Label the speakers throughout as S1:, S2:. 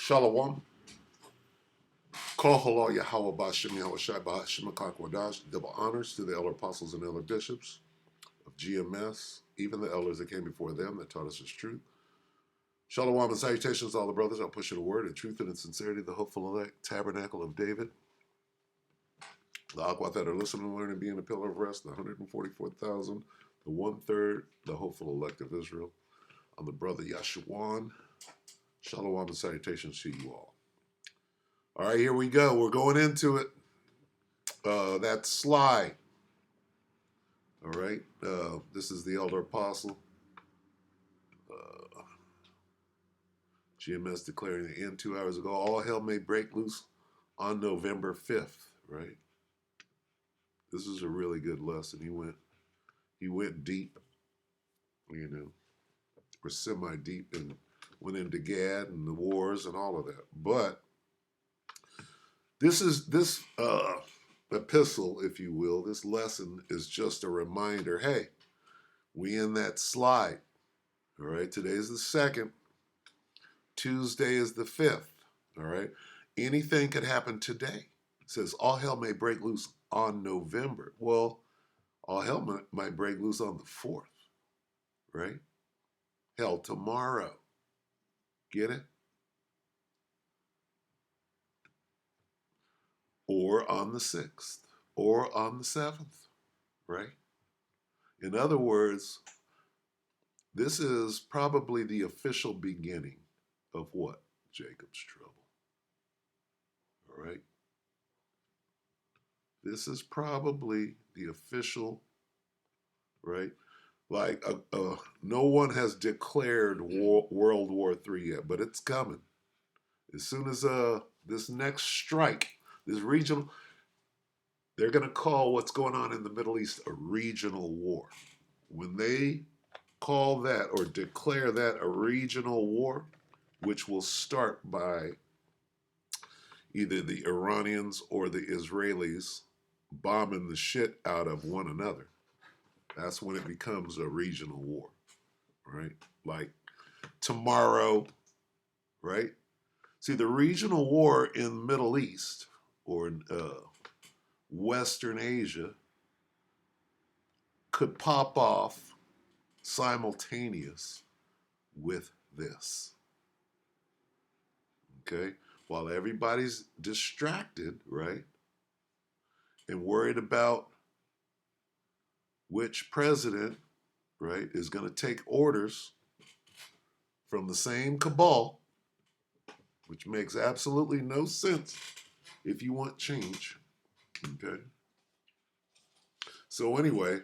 S1: Shalom. Koholo Yahweh Bashem Yahweh Shai Bahashim Wadash. Double honors to the elder apostles and elder bishops of GMS, even the elders that came before them that taught us His truth. Shalom and salutations to all the brothers. I'll push you the word in truth and in sincerity, the hopeful elect tabernacle of David. The Aquat that are listening and learning, being a pillar of rest, the 144,000, the 1/3, the hopeful elect of Israel. I'm the brother Yashuan. Shalom and salutations to you all. All right, here we go. We're going into it. That slide. All right. This is the elder apostle. GMS declaring the end 2 hours ago. All hell may break loose on November 5th. Right. This is a really good lesson. He went deep. You know, or semi deep, and went into Gad and the wars and all of that. But this epistle, if you will, this lesson is just a reminder. Hey, we in that slide. All right, today is the 2nd. Tuesday is the 5th. All right, anything could happen today. It says all hell may break loose on November. Well, all hell might break loose on the 4th. Right? Hell, tomorrow. Get it? Or on the 6th. Or on the 7th. Right? In other words, this is probably the official beginning of what? Jacob's trouble. All right? This is probably the official, right? Like, no one has declared World War III yet, but it's coming. As soon as this next strike, this regional, they're going to call what's going on in the Middle East a regional war. When they call that or declare that a regional war, which will start by either the Iranians or the Israelis bombing the shit out of one another, that's when it becomes a regional war, right? Like tomorrow, right? See, the regional war in the Middle East or in Western Asia could pop off simultaneous with this. Okay? While everybody's distracted, right? And worried about which president, right, is going to take orders from the same cabal, which makes absolutely no sense if you want change. Okay? So anyway,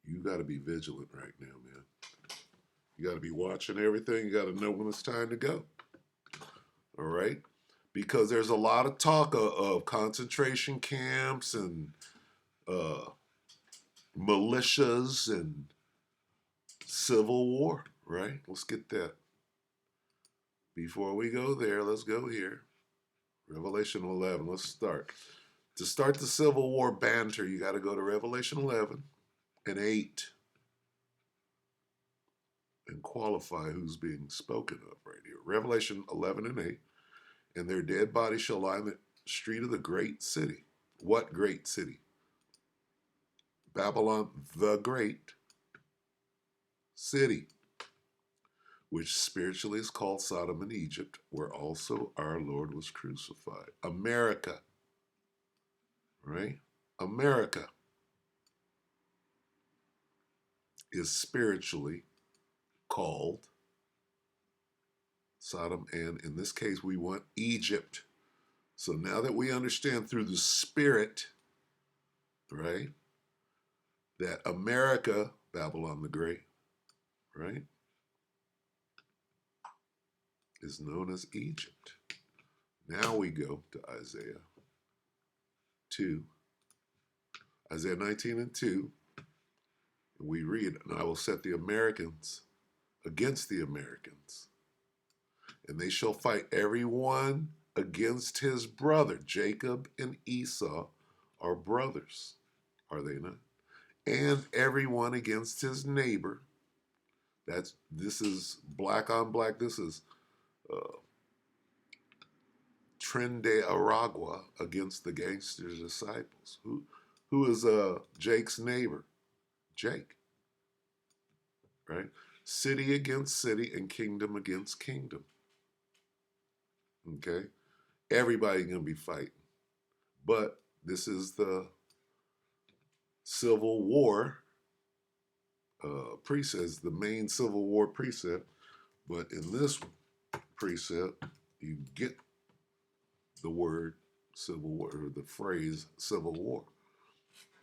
S1: you got to be vigilant right now, man. You got to be watching everything. You got to know when it's time to go. All right? Because there's a lot of talk of concentration camps and militias and civil war, right? Let's get that. Before we go there, let's go here. Revelation 11, let's start. To start the Civil War banter, you got to go to Revelation 11 and 8 and qualify who's being spoken of right here. Revelation 11 and 8. And their dead bodies shall lie in the street of the great city. What great city? Babylon, the great city, which spiritually is called Sodom and Egypt, where also our Lord was crucified. America, right? America is spiritually called Sodom, and in this case, we want Egypt. So now that we understand through the Spirit, right, that America, Babylon the Great, right, is known as Egypt. Now we go to Isaiah 2. Isaiah 19 and 2. And we read, and I will set the Americans against the Americans, and they shall fight every one against his brother. Jacob and Esau are brothers, are they not? And everyone against his neighbor. This is black on black. This is uh, Tren de Aragua against the gangster disciples. Who is Jake's neighbor? Jake, right? City against city and kingdom against kingdom. Okay, everybody gonna be fighting, but this is the Civil War precept, the main Civil War precept. But in this precept, you get the word Civil War, or the phrase Civil War.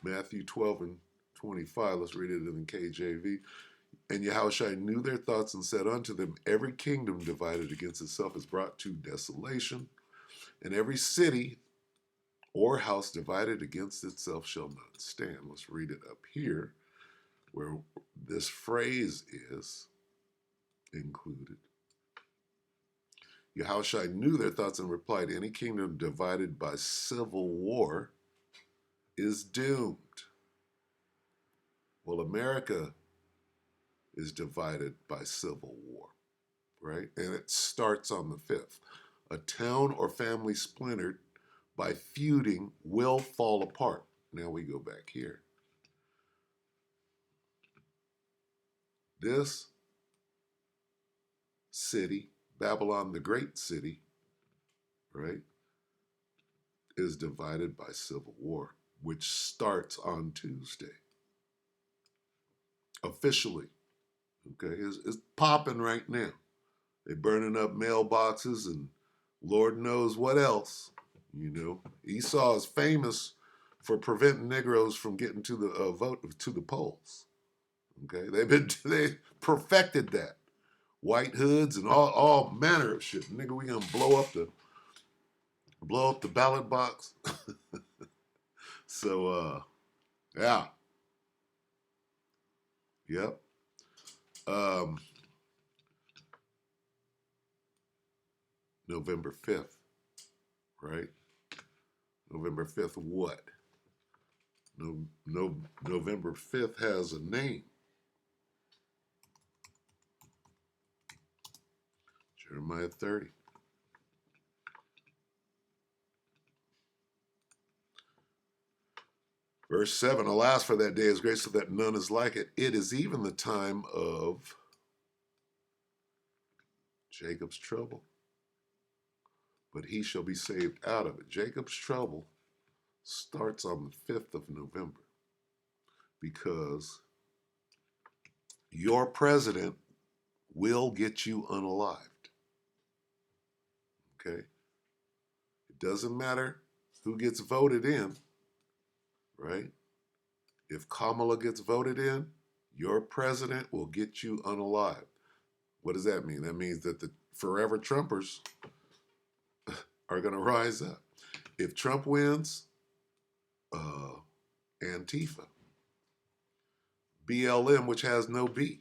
S1: Matthew 12 and 25, let's read it in the KJV. And Yahushua knew their thoughts and said unto them, every kingdom divided against itself is brought to desolation, and every city or house divided against itself shall not stand. Let's read it up here where this phrase is included. Yahushua knew their thoughts and replied, any kingdom divided by civil war is doomed. Well, America is divided by civil war, right? And it starts on the 5th. A town or family splintered by feuding will fall apart. Now we go back here. This city, Babylon the Great City, right, is divided by civil war, which starts on Tuesday. Officially, okay, it's popping right now. They're burning up mailboxes and Lord knows what else. You know, Esau is famous for preventing Negroes from getting to the vote to the polls. Okay, they perfected that. White hoods and all manner of shit. Nigga, we gonna blow up the ballot box. So yeah. Yep. Um, November 5th, right? November 5th, what? November 5th has a name. Jeremiah 30. Verse 7, alas, for that day is great, so that none is like it. It is even the time of Jacob's trouble, but he shall be saved out of it. Jacob's trouble starts on the 5th of November because your president will get you unalived. Okay? It doesn't matter who gets voted in, right? If Kamala gets voted in, your president will get you unalived. What does that mean? That means that the forever Trumpers are going to rise up. If Trump wins, Antifa, BLM, which has no B,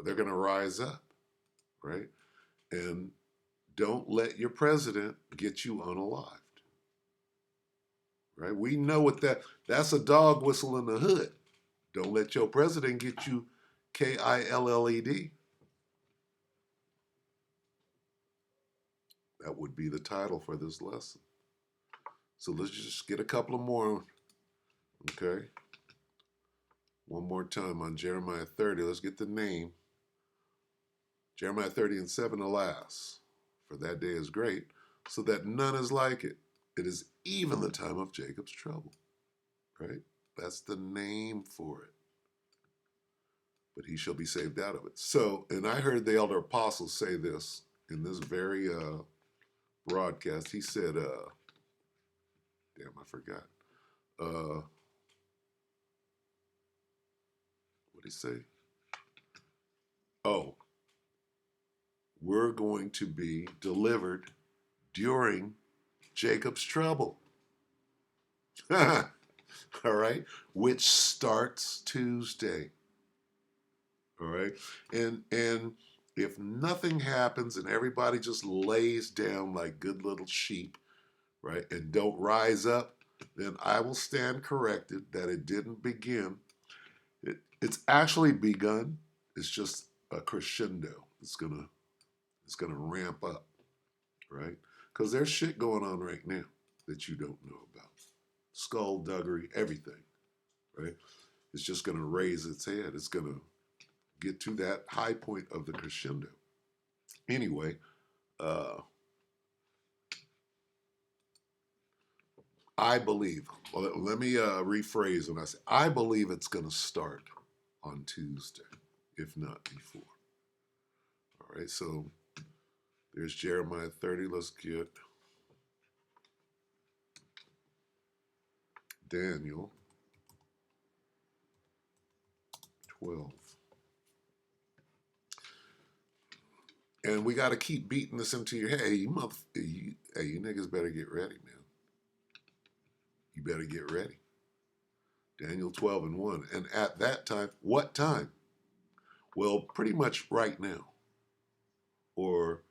S1: they're going to rise up, right? And don't let your president get you unalived, right? We know what that's a dog whistle in the hood. Don't let your president get you KILLED. That would be the title for this lesson. So let's just get a couple of more, okay? One more time on Jeremiah 30. Let's get the name. Jeremiah 30 and 7, alas, for that day is great, so that none is like it. It is even the time of Jacob's trouble, right? That's the name for it. But he shall be saved out of it. So, and I heard the elder apostle say this in this very broadcast. He said, damn, I forgot. What did he say? Oh, we're going to be delivered during Jacob's trouble. All right, which starts Tuesday. All right, and if nothing happens and everybody just lays down like good little sheep, right, and don't rise up, then I will stand corrected that it didn't begin. It's actually begun. It's just a crescendo. It's gonna ramp up, right? Because there's shit going on right now that you don't know about. Skullduggery, everything, right? It's just gonna raise its head. It's gonna get to that high point of the crescendo. Anyway, I believe, well, let me rephrase when I say, I believe it's going to start on Tuesday, if not before. All right, so there's Jeremiah 30. Let's get Daniel 12. And we got to keep beating this into your head. Hey, you niggas better get ready, man. You better get ready. Daniel 12 and 1. And at that time, what time? Well, pretty much right now. Or,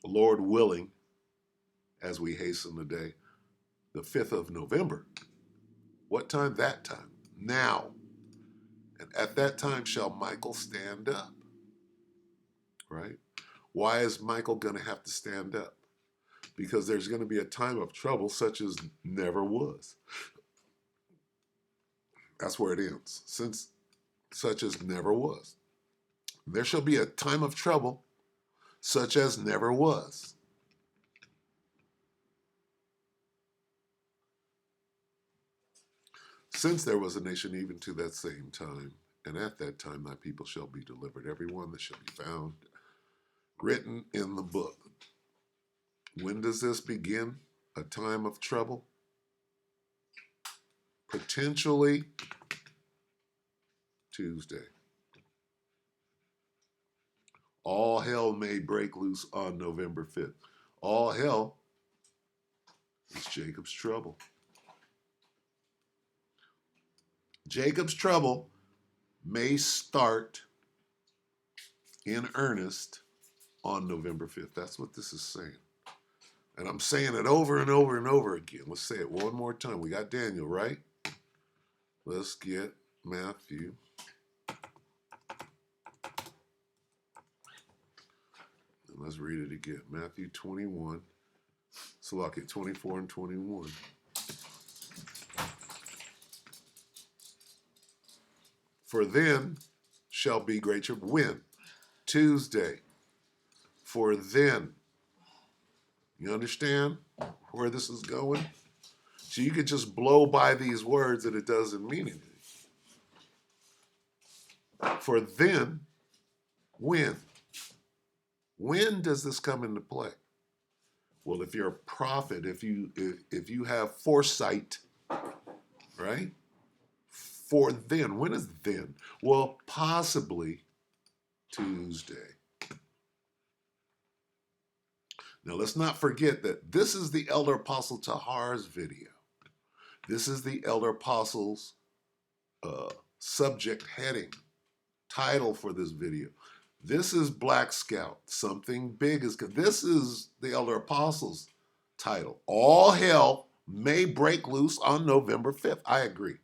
S1: Lord willing, as we hasten the day, the 5th of November. What time? That time. Now. And at that time shall Michael stand up. Right? Why is Michael going to have to stand up? Because there's going to be a time of trouble such as never was. That's where it ends. Since such as never was. There shall be a time of trouble such as never was. Since there was a nation even to that same time, and at that time thy people shall be delivered, every one that shall be found written in the book. When does this begin? A time of trouble? Potentially Tuesday. All hell may break loose on November 5th. All hell is Jacob's trouble. Jacob's trouble may start in earnest on November 5th. That's what this is saying. And I'm saying it over and over and over again. Let's say it one more time. We got Daniel, right? Let's get Matthew. And let's read it again. Matthew 21. So look at 24 and 21. For then shall be great trouble. When? Tuesday. For then. You understand where this is going? So you could just blow by these words and it doesn't mean anything. For then, when? When does this come into play? Well, if you're a prophet, if you have foresight, right? For then, when is then? Well, possibly Tuesday. Now, let's not forget that this is the Elder Apostle Tahar's video. This is the Elder Apostle's subject heading, title for this video. This is Black Scout. Something big is good. This is the Elder Apostle's title. All hell may break loose on November 5th. I agree.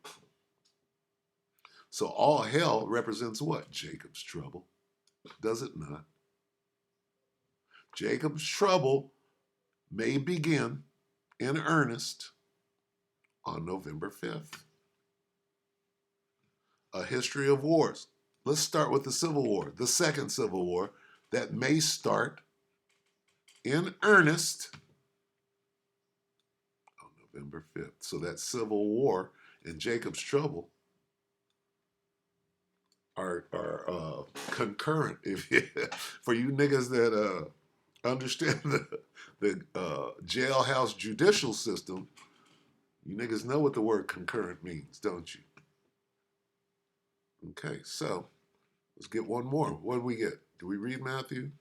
S1: So all hell represents what? Jacob's trouble. Does it not? Jacob's trouble may begin in earnest on November 5th. A history of wars. Let's start with the Civil War, the Second Civil War, that may start in earnest on November 5th. So that Civil War and Jacob's trouble are concurrent. For you niggas that understand the jailhouse judicial system, you niggas know what the word concurrent means, don't you? Okay, so let's get one more. What do we get? Do we read Matthew?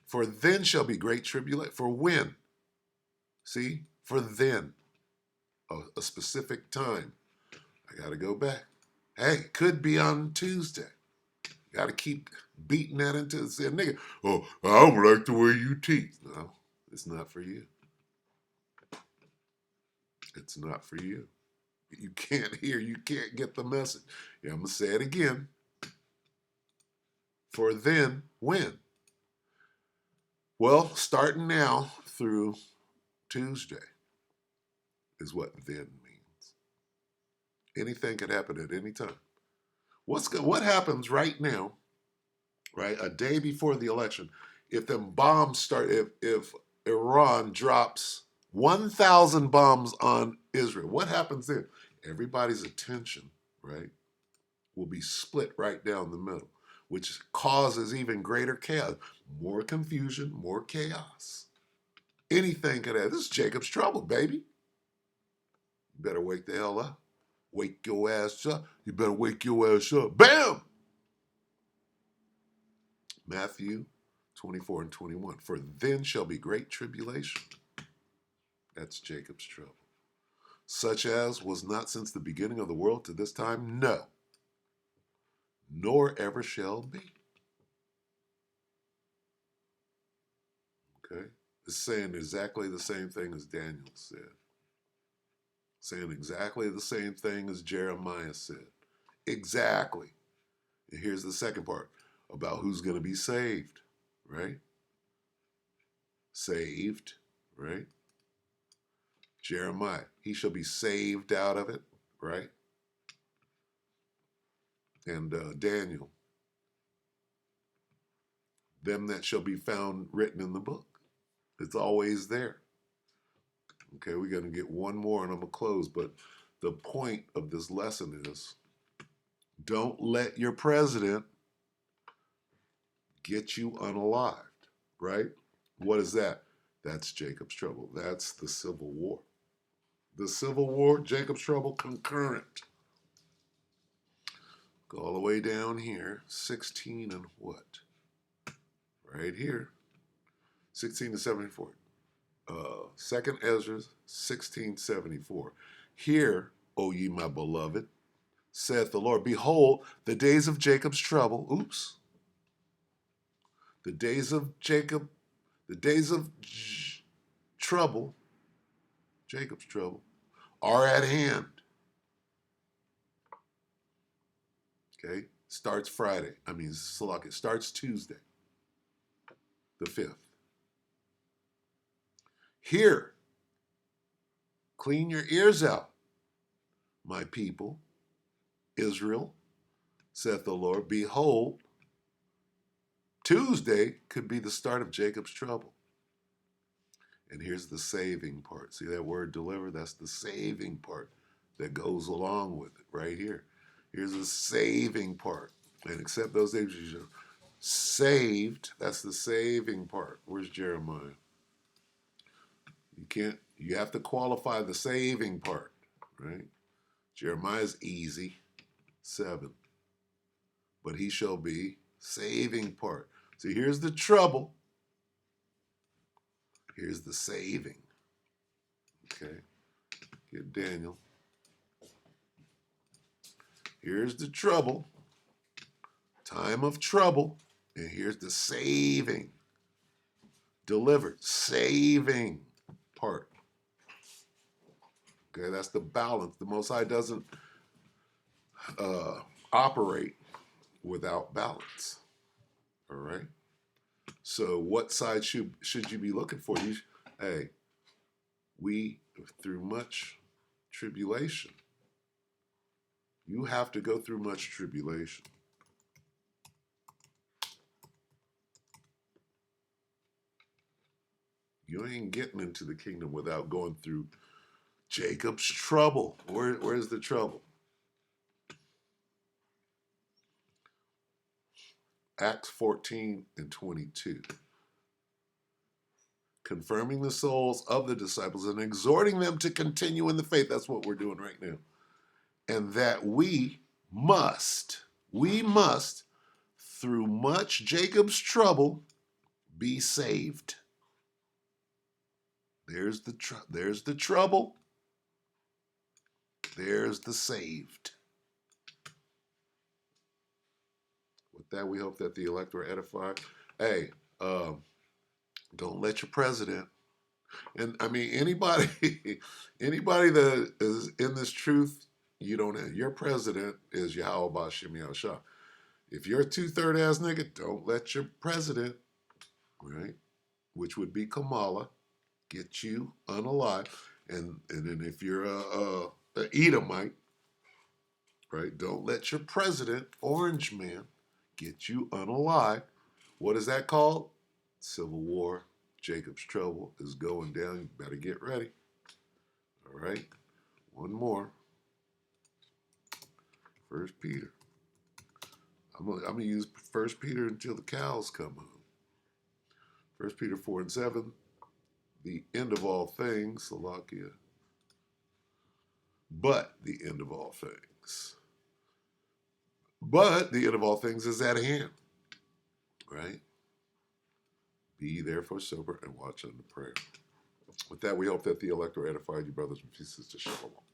S1: For then shall be great tribulation. For when? See? For then. A specific time. I got to go back. Hey, could be on Tuesday. Got to keep beating that into the say, nigga, oh, I don't like the way you teach. No, it's not for you. It's not for you. You can't hear, you can't get the message. Yeah, I'm going to say it again. For then, when? Well, starting now through Tuesday is what then means. Anything could happen at any time. What happens right now, right? A day before the election, if them bombs start, if Iran drops 1,000 bombs on Israel, what happens then? Everybody's attention, right, will be split right down the middle, which causes even greater chaos, more confusion, more chaos. Anything could happen. This is Jacob's trouble, baby. You better wake the hell up. Wake your ass up. You better wake your ass up. Bam! Matthew 24 and 21. For then shall be great tribulation. That's Jacob's trouble. Such as was not since the beginning of the world to this time, no, nor ever shall be. Okay? It's saying exactly the same thing as Daniel said. Saying exactly the same thing as Jeremiah said. Exactly. And here's the second part about who's going to be saved, right? Saved, right? Jeremiah, he shall be saved out of it, right? And Daniel, them that shall be found written in the book. It's always there. Okay, we're going to get one more and I'm going to close. But the point of this lesson is don't let your president get you unalived, right? What is that? That's Jacob's trouble. That's the Civil War. The Civil War, Jacob's trouble, concurrent. Go all the way down here, 16 and what? Right here, 16 to 74. Second Ezra, 1674. Hear, O ye my beloved, saith the Lord, behold, the days of Jacob's trouble, the days of Jacob, the days of trouble, Jacob's trouble, are at hand. Okay, starts Friday. It starts Tuesday, the 5th. Hear, clean your ears out, my people, Israel, saith the Lord. Behold, Tuesday could be the start of Jacob's trouble. And here's the saving part. See that word deliver? That's the saving part that goes along with it right here. Here's the saving part. And except those days you saved, that's the saving part. Where's Jeremiah? You have to qualify the saving part, right? Jeremiah's easy, 7. But he shall be saving part. See, here's the trouble. Here's the saving. Okay. Get Daniel. Here's the trouble. Time of trouble. And here's the saving. Delivered. Saving part. Okay, that's the balance. The Most High doesn't operate without balance. All right? So what side should you be looking for? We, through much tribulation, you have to go through much tribulation. You ain't getting into the kingdom without going through Jacob's trouble. Where's the trouble? Acts 14 and 22. Confirming the souls of the disciples and exhorting them to continue in the faith. That's what we're doing right now. And that we must, through much Jacob's trouble, be saved. There's the trouble. There's the saved. With that, we hope that the elect were edified. Hey, don't let your president And I mean, anybody, anybody that is in this truth, you don't have. Your president is Yahweh Bashim Shah. If you're a two-third ass nigga, don't let your president, right, which would be Kamala, get you unalive. And then if you're a Edomite, right, don't let your president, Orange Man, get you unalive. What is that called? Civil War. Jacob's trouble is going down. You better get ready. All right. One more. First Peter. I'm gonna use First Peter until the cows come home. First Peter 4:7. The end of all things, Salakia. But the end of all things. But the end of all things is at hand. Right? Be therefore sober and watch unto prayer. With that, we hope that the elector edified you, brothers and sisters. Shalom.